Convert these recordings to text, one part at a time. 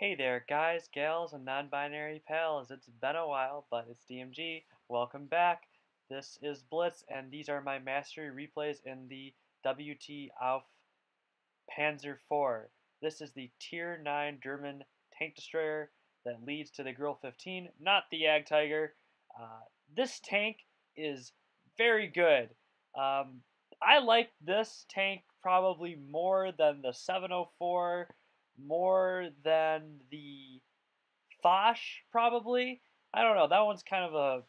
Hey there, guys, gals, and non-binary pals. It's been a while, but it's DMG. Welcome back. This is Blitz, and these are my mastery replays in the WT auf Panzer IV. This is the Tier 9 German tank destroyer that leads to the Grill 15, not the Tiger. This tank is very good. Um, I like this tank probably more than the 704, more than the Foch, probably. I don't know. That one's kind of a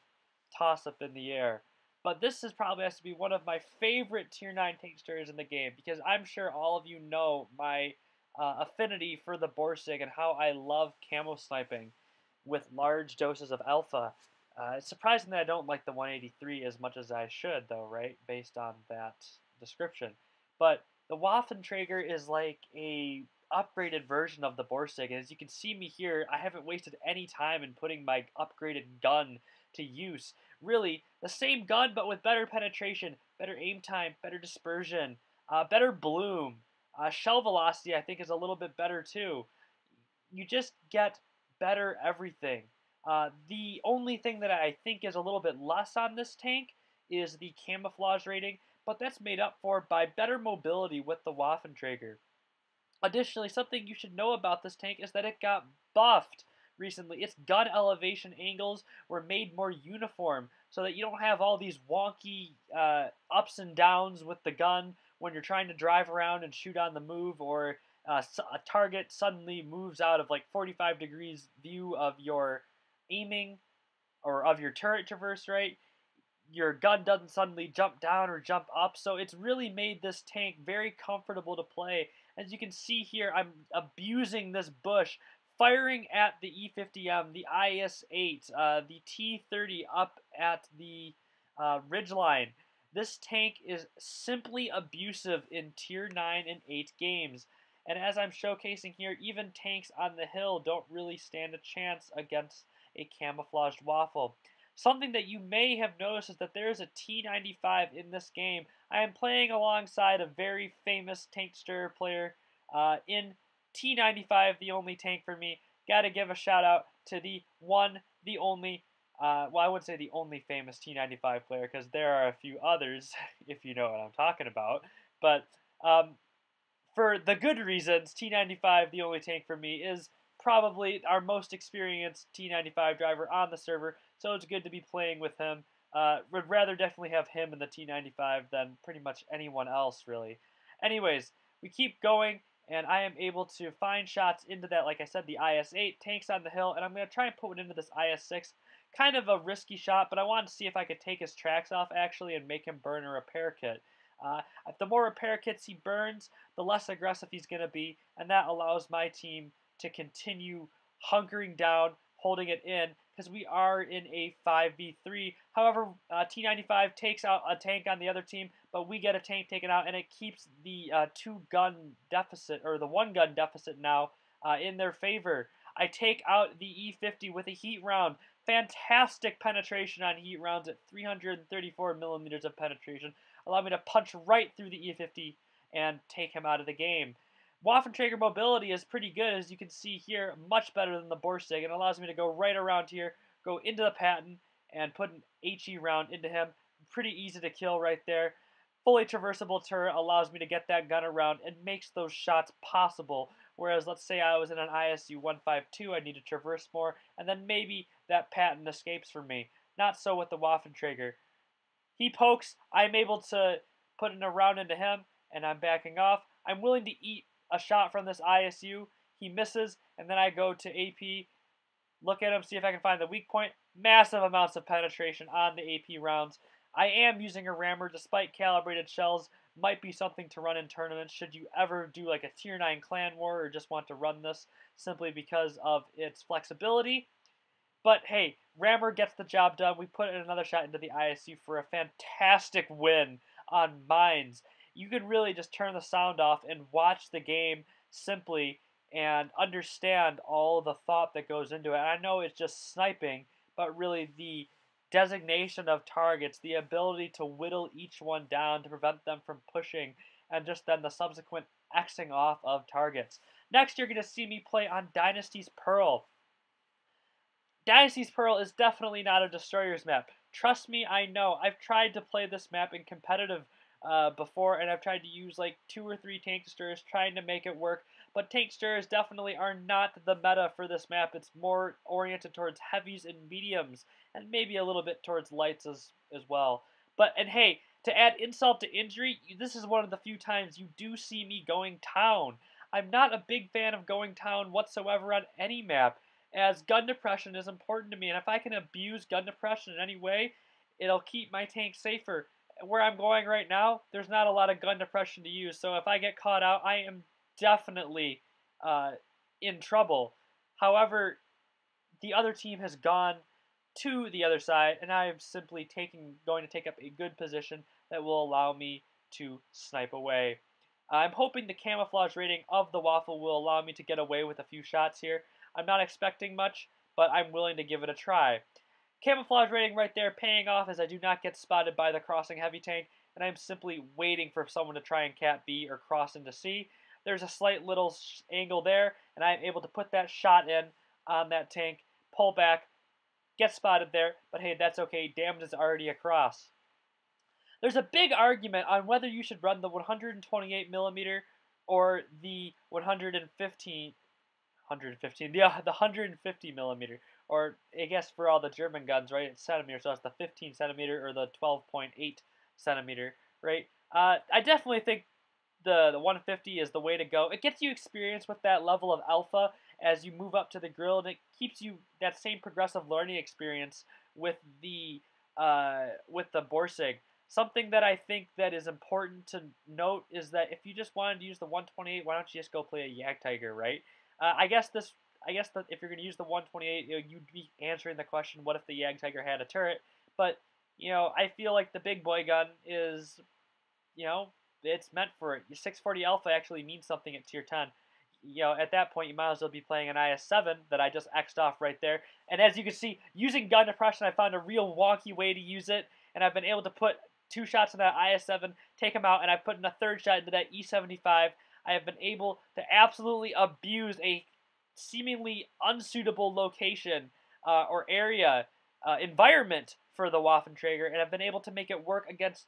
toss up in the air. But this is probably has to be one of my favorite Tier 9 tank destroyers in the game because I'm sure all of you know my affinity for the Borsig and how I love camo sniping with large doses of alpha. It's surprising that I don't like the 183 as much as I should, though, right? Based on that description. But the Waffen-Trager is like a upgraded version of the Borsig. And as you can see me here, I haven't wasted any time in putting my upgraded gun to use. Really, the same gun, but with better penetration, better aim time, better dispersion, better bloom. Shell velocity, I think, is a little bit better, too. You just get better everything. The only thing that I think is a little bit less on this tank is the camouflage rating, but that's made up for by better mobility with the Waffen-Trager. Additionally, something you should know about this tank is that it got buffed recently. Its gun elevation angles were made more uniform so that you don't have all these wonky ups and downs with the gun when you're trying to drive around and shoot on the move, or a target suddenly moves out of like 45 degrees view of your aiming or of your turret traverse, right? Your gun doesn't suddenly jump down or jump up, so it's really made this tank very comfortable to play. As you can see here, I'm abusing this bush, firing at the E50M, the IS-8, the T-30 up at the ridgeline. This tank is simply abusive in Tier 9 and 8 games. And as I'm showcasing here, even tanks on the hill don't really stand a chance against a camouflaged waffle. Something that you may have noticed is that there is a T95 in this game. I am playing alongside a very famous tank destroyer player in T95, the only tank for me. Gotta give a shout out to the one, the only, well, I wouldn't say the only famous T95 player because there are a few others, if you know what I'm talking about. But for the good reasons, T95, the only tank for me, is probably our most experienced T95 driver on the server, so it's good to be playing with him. Would rather definitely have him in the T95 than pretty much anyone else, really. Anyways, we keep going, and I am able to find shots into that, like I said, the IS-8, tanks on the hill, and I'm going to try and put one into this IS-6. Kind of a risky shot, but I wanted to see if I could take his tracks off, actually, and make him burn a repair kit. The more repair kits he burns, the less aggressive he's going to be, and that allows my team to continue hunkering down, holding it in, because we are in a 5v3. However, T95 takes out a tank on the other team, but we get a tank taken out, and it keeps the two-gun deficit, or the one-gun deficit now, in their favor. I take out the E50 with a heat round. Fantastic penetration on heat rounds at 334 millimeters of penetration. Allow me to punch right through the E50 and take him out of the game. Waffen-Trager mobility is pretty good, as you can see here, much better than the Borsig, and allows me to go right around here, go into the Patton, and put an HE round into him. Pretty easy to kill right there. Fully traversable turret allows me to get that gun around and makes those shots possible, whereas let's say I was in an ISU 152, I need to traverse more, and then maybe that Patton escapes from me. Not so with the Waffen-Trager. He pokes, I'm able to put in a round into him, and I'm backing off. I'm willing to eat a shot from this ISU. He misses, and then I go to AP, look at him, see if I can find the weak point. Massive amounts of penetration on the AP rounds. I am using a rammer despite calibrated shells. Might be something to run in tournaments should you ever do like a Tier 9 clan war or just want to run this simply because of its flexibility. But hey, rammer gets the job done. We put in another shot into the ISU for a fantastic win on mines. You can really just turn the sound off and watch the game simply and understand all the thought that goes into it. And I know it's just sniping, but really the designation of targets, the ability to whittle each one down to prevent them from pushing, and just then the subsequent Xing off of targets. Next, you're going to see me play on Dynasty's Pearl. Dynasty's Pearl is definitely not a destroyer's map. Trust me, I know. I've tried to play this map in competitive before, and I've tried to use like 2 or 3 tank destroyers trying to make it work. But tank destroyers definitely are not the meta for this map. It's more oriented towards heavies and mediums, and maybe a little bit towards lights as well. And hey, to add insult to injury, this is one of the few times you do see me going town. I'm not a big fan of going town whatsoever on any map, as gun depression is important to me, and if I can abuse gun depression in any way, it'll keep my tank safer. Where I'm going right now, there's not a lot of gun depression to use, so if I get caught out, I am definitely in trouble. However, the other team has gone to the other side, and I am simply going to take up a good position that will allow me to snipe away. I'm hoping the camouflage rating of the Waffle will allow me to get away with a few shots here. I'm not expecting much, but I'm willing to give it a try. Camouflage rating right there paying off as I do not get spotted by the crossing heavy tank, and I'm simply waiting for someone to try and cap B or cross into C. There's a slight little angle there, and I'm able to put that shot in on that tank, pull back, get spotted there, but hey, that's okay. Damage is already across. There's a big argument on whether you should run the 128mm or the 150mm, or I guess for all the German guns, right, it's centimeter, so it's the 15 centimeter or the 12.8 centimeter, right? I definitely think the 150 is the way to go. It gets you experience with that level of alpha as you move up to the grill, and it keeps you that same progressive learning experience with the Borsig. Something that I think that is important to note is that if you just wanted to use the 128, why don't you just go play a Jagdtiger, right? I guess that if you're going to use the 128, you'd be answering the question, what if the Jagdtiger had a turret? But, I feel like the big boy gun is, it's meant for it. Your 640 Alpha actually means something at tier 10. At that point, you might as well be playing an IS-7 that I just X'd off right there. And as you can see, using gun depression, I found a real wonky way to use it, and I've been able to put 2 shots in that IS-7, take them out, and I put in a 3rd shot into that E75. I have been able to absolutely abuse a seemingly unsuitable location or area, environment for the Waffen-Trager, and I've been able to make it work against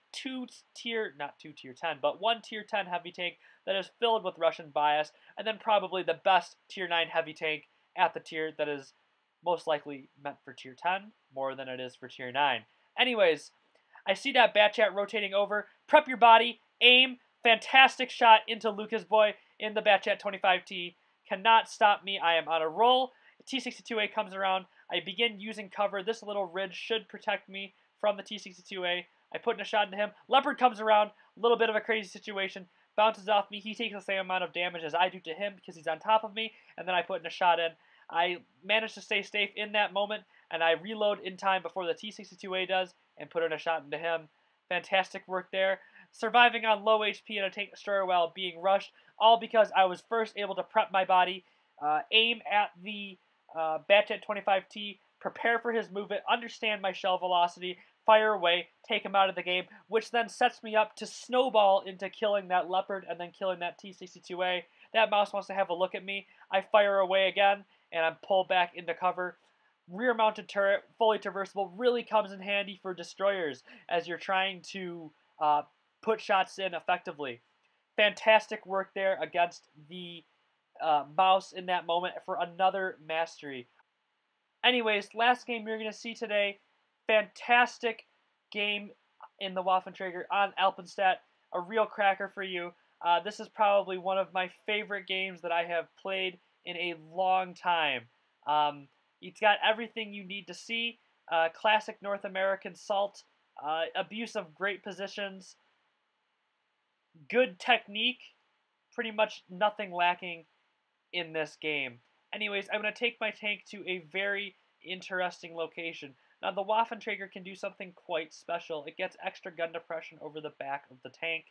not 2 tier 10, but 1 tier 10 heavy tank that is filled with Russian bias, and then probably the best tier 9 heavy tank at the tier that is most likely meant for tier 10 more than it is for tier 9. Anyways, I see that bat chat rotating over. Prep your body, aim, fantastic shot into Lucas Boy in the bat chat 25T. Cannot stop me. I am on a roll. T62A comes around. I begin using cover. This little ridge should protect me from the T62A. I put in a shot into him. Leopard comes around. A little bit of a crazy situation. Bounces off me. He takes the same amount of damage as I do to him because he's on top of me. And then I put in a shot in. I managed to stay safe in that moment, and I reload in time before the T62A does and put in a shot into him. Fantastic work there. Surviving on low HP and a tank destroyer while being rushed, all because I was first able to prep my body, aim at the Batjet 25T, prepare for his movement, understand my shell velocity, fire away, take him out of the game, which then sets me up to snowball into killing that Leopard and then killing that T62A. That mouse wants to have a look at me. I fire away again, and I'm pulled back into cover. Rear-mounted turret, fully traversable, really comes in handy for destroyers as you're trying to put shots in effectively. Fantastic work there against the mouse in that moment for another mastery. Anyways, last game you're going to see today, fantastic game in the Waffen-Trager on Alpenstadt, a real cracker for you. This is probably one of my favorite games that I have played in a long time. It's got everything you need to see. Classic North American salt, abuse of great positions, good technique, pretty much nothing lacking in this game. Anyways, I'm going to take my tank to a very interesting location. Now, the Waffen-Trager can do something quite special. It gets extra gun depression over the back of the tank.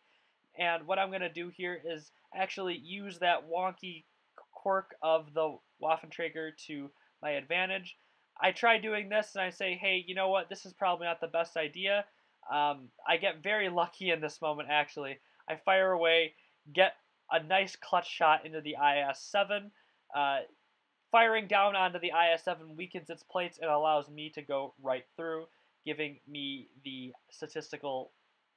And what I'm going to do here is actually use that wonky quirk of the Waffen-Trager to my advantage. I try doing this and I say, hey, you know what? This is probably not the best idea. I get very lucky in this moment, actually. I fire away, get a nice clutch shot into the IS-7. Firing down onto the IS-7 weakens its plates and allows me to go right through, giving me the statistical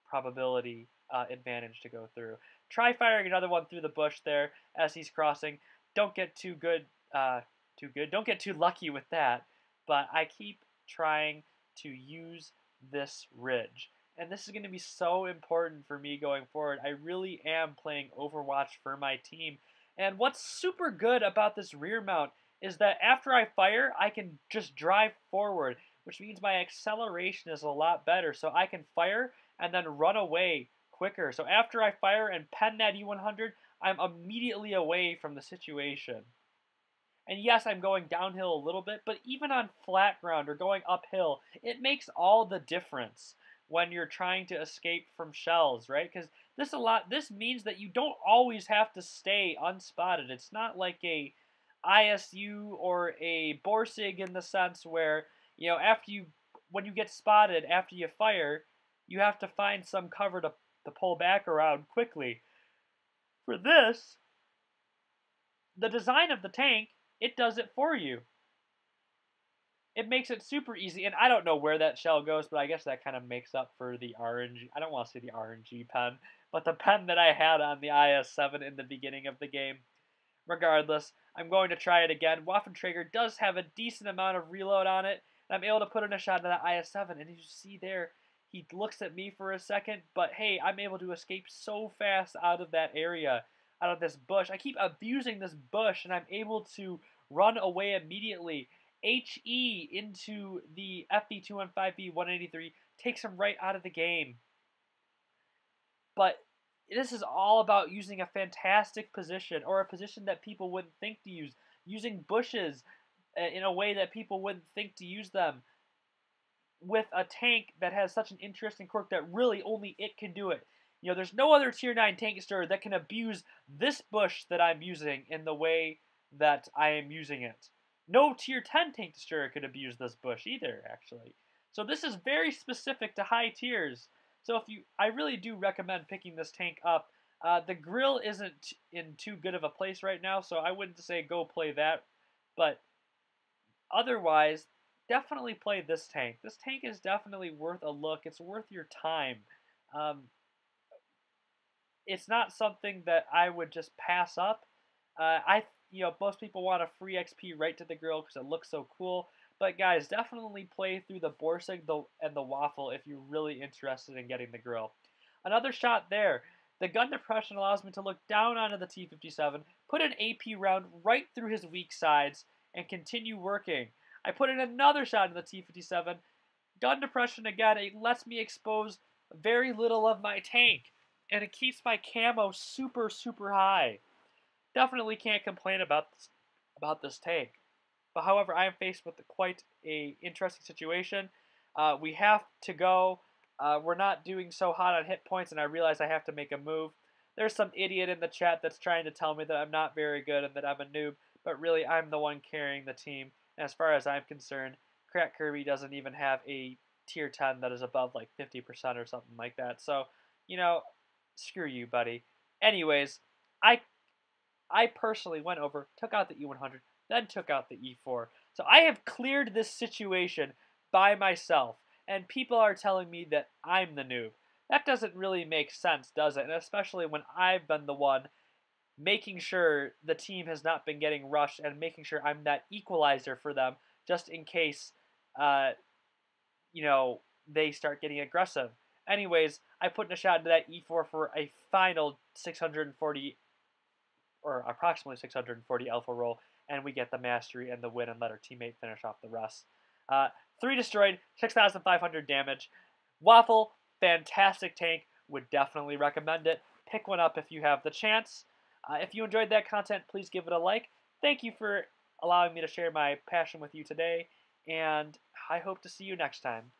probability advantage to go through. Try firing another one through the bush there as he's crossing. Don't get too good. Don't get too lucky with that. But I keep trying to use this ridge. And this is going to be so important for me going forward. I really am playing Overwatch for my team. And what's super good about this rear mount is that after I fire, I can just drive forward, which means my acceleration is a lot better. So I can fire and then run away quicker. So after I fire and pen that E100, I'm immediately away from the situation. And yes, I'm going downhill a little bit, but even on flat ground or going uphill, it makes all the difference when you're trying to escape from shells, right? Because this means that you don't always have to stay unspotted. It's not like a ISU or a Borsig in the sense where, you know, when you get spotted after you fire, you have to find some cover to pull back around quickly. For this, the design of the tank, it does it for you. It makes it super easy, and I don't know where that shell goes, but I guess that kind of makes up for the RNG. I don't want to say the RNG pen, but the pen that I had on the IS-7 in the beginning of the game. Regardless, I'm going to try it again. Waffen-Trager does have a decent amount of reload on it, and I'm able to put in a shot into that IS-7, and as you see there, he looks at me for a second, but hey, I'm able to escape so fast out of that area, out of this bush. I keep abusing this bush, and I'm able to run away immediately. HE into the FB215B 183 takes him right out of the game. But this is all about using a fantastic position, or a position that people wouldn't think to use. Using bushes in a way that people wouldn't think to use them. With a tank that has such an interesting quirk that really only it can do it. You know, there's no other Tier 9 tank destroyer that can abuse this bush that I'm using in the way that I am using it. No Tier 10 tank destroyer could abuse this bush either, actually. So this is very specific to high tiers. So I really do recommend picking this tank up. The grill isn't in too good of a place right now, so I wouldn't say go play that. But otherwise, definitely play this tank. This tank is definitely worth a look. It's worth your time. It's not something that I would just pass up. Most people want a free XP right to the grill because it looks so cool. But guys, definitely play through the Borsig and the Waffle if you're really interested in getting the grill. Another shot there. The gun depression allows me to look down onto the T-57, put an AP round right through his weak sides, and continue working. I put in another shot in the T-57. Gun depression again, it lets me expose very little of my tank. And it keeps my camo super, super high. Definitely can't complain about this tank. But however, I am faced with quite a interesting situation. We have to go. We're not doing so hot on hit points, and I realize I have to make a move. There's some idiot in the chat that's trying to tell me that I'm not very good and that I'm a noob, but really I'm the one carrying the team. And as far as I'm concerned, Crack Kirby doesn't even have a tier 10 that is above like 50% or something like that. So, you know, screw you, buddy. Anyways, I personally went over, took out the E100, then took out the E4. So I have cleared this situation by myself, and people are telling me that I'm the noob. That doesn't really make sense, does it? And especially when I've been the one making sure the team has not been getting rushed and making sure I'm that equalizer for them just in case, they start getting aggressive. Anyways, I put in a shot into that E4 for a final 640, or approximately 640 alpha roll, and we get the mastery and the win and let our teammate finish off the rest. 3 destroyed, 6,500 damage. Waffle, fantastic tank, would definitely recommend it. Pick one up if you have the chance. If you enjoyed that content, please give it a like. Thank you for allowing me to share my passion with you today, and I hope to see you next time.